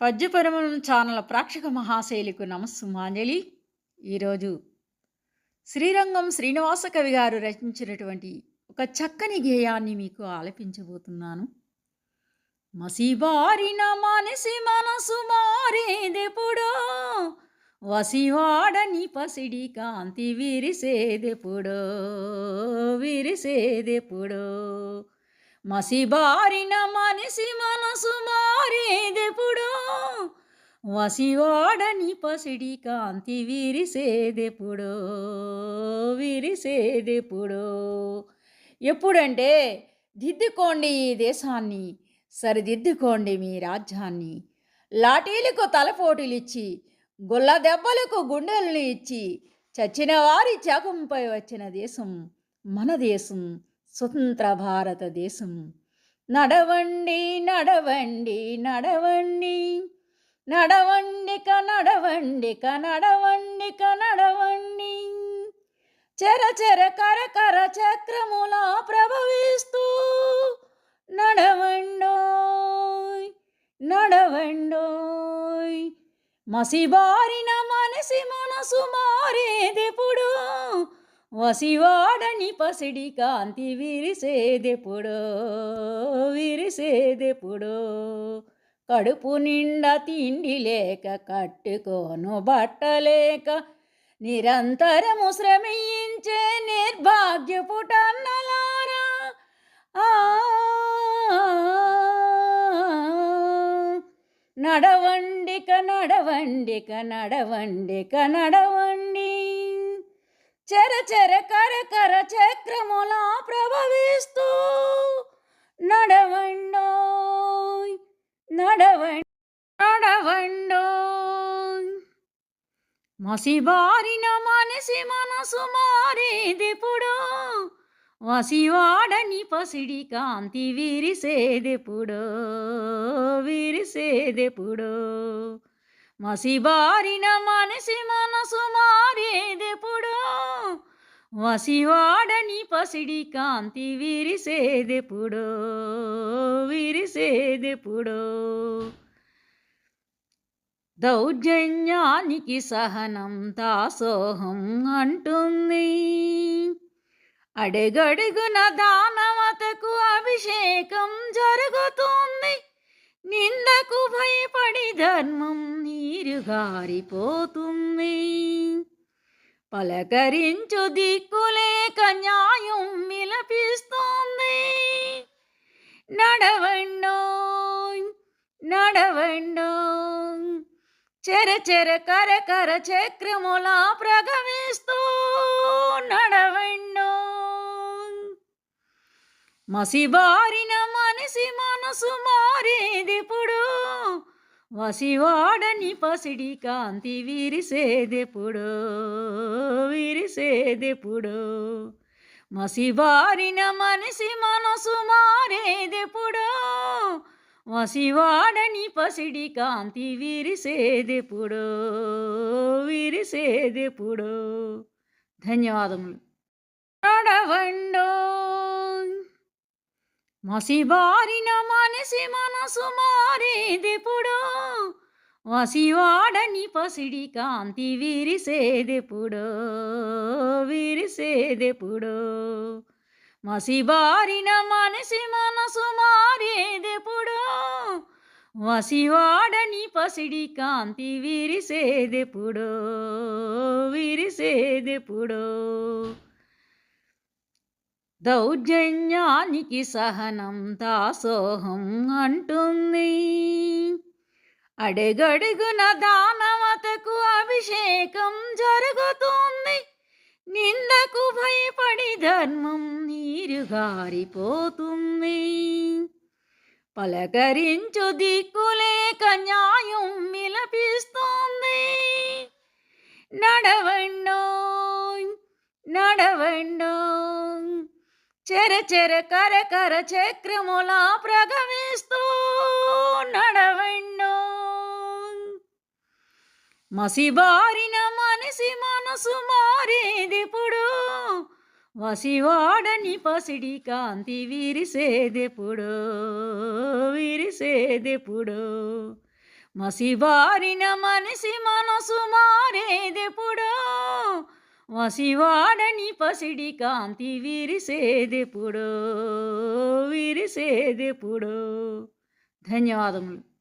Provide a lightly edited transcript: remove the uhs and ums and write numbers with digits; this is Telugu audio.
పద్యపరమం ఛానల్ ప్రేక్షక మహాశైలికు నమస్సుమాంజలి. ఈరోజు శ్రీరంగం శ్రీనివాస కవి గారు రచించినటువంటి ఒక చక్కని గేయాన్ని మీకు ఆలపించబోతున్నాను. మసిబారిన మనసి మనసు మారేదెప్పుడో, వసివాడని పసిడి కాంతి విరిసేదెప్పుడో, విరిసేదెప్పుడో. మసిబారిన మనసి మనసు మారేదెప్పుడో, వసివాడని పసిడి కాంతి విరిసేదెప్పుడో, విరిసేదెప్పుడో. ఎప్పుడంటే దిద్దుకోండి ఈ దేశాన్ని, సరిదిద్దుకోండి మీ రాజ్యాన్ని. లాఠీలకు తలపోటులిచ్చి, గుల్ల దెబ్బలకు గుండెలను ఇచ్చి, చచ్చిన వారి త్యాగంపై వచ్చిన దేశం మన దేశం, స్వతంత్ర భారతదేశం. నడవండి నడవండి నడవండి, నడవండిక నడవండిక నడవండిక నడవండి. చెర చెర కరకర చక్రములా ప్రభవిస్తూ నడవండోయ్, నడవండోయ్. మసిబారిన మనసి మనసు మారేదెప్పుడో, వసివాడని పసిడి కాంతి విరిసేదెప్పుడో, విరిసేదెప్పుడో. కడుపు నిండా తిండి లేక, కట్టుకోను బట్టలేక, నిరంతరము శ్రమించే నిర్భాగ్యపు టన్నలారా, నడవండిక నడవండిక నడవండిక నడవండి. చెర చెర కరకర చక్రములా ప్రభవిస్తూ నడవండోయ్, నడవండి నడవండోయ్. మసిబారిన మనసి మనసు మారేదెప్పుడో, వసివాడని పసిడి కాంతి విరిసేదెప్పుడో, విరిసేదెప్పుడో. మసిబారిన మనసి మనసు మారేదెప్పుడో, వసివాడని పసిడి కాంతి విరిసేదెప్పుడో, విరిసేదెప్పుడో. దౌర్జన్యానికి సహనం దాసోహం అంటుంది, అడుగడుగున దానవతకు అభిషేకం జరుగుతుంది. నిందకు భయపడి ధర్మం నీరుగారిపోతుంది. పలకరించు దిక్కులేక న్యాయం విలపిస్తుంది. నడవండోయ్, నడవండోయ్. చెర చెర కరకర చక్రములా ప్రగమిస్తూ నడవండోయ్. మసిబారిన మనసి మనసు మారేదెప్పుడో, వసివాడని పసిడి కాంతి విరిసేదెప్పుడో, విరిసేదెప్పుడో. మసిబారిన మనసి మనసు మారేదెప్పుడో, వసివాడని పసిడి కాంతి విరిసేదెప్పుడో, విరిసేదెప్పుడో. ధన్యవాదములు. నడవండోయ్. మసిబారిన మనసి మనసు మారేదెప్పుడో, వసివాడని పసిడి కాంతి విరిసేదెప్పుడో, విరిసేదెప్పుడో. మసిబారిన మనసి మనసు మారేదెప్పుడో, వసివాడని పసిడి కాంతి విరిసేదెప్పుడో, విరిసేదెప్పుడో. దౌర్జన్యానికి సహనం దాసోహం అంటుంది, అడుగడుగున దానవతకు అభిషేకం జరుగుతుంది. నిందకు భయపడి ధర్మం నీరుగారిపోతుంది. పలకరించు దిక్కులేక న్యాయం విలపిస్తుంది. నడవండోయ్, నడవండోయ్. చెర చెర కరకర చక్రములా ప్రగమిస్తూ నడవండోయ్. మసిబారిన మనసి మనసు మారేదెప్పుడో, వసివాడని పసిడి కాంతి విరిసేదెప్పుడో, విరిసేదెప్పుడో. మసిబారిన మనిషి మనసు మారేదెప్పుడో, వసివాడని పసిడి కాంతి విరిసేదెప్పుడో, విరిసేదెప్పుడో. ధన్యవాదములు.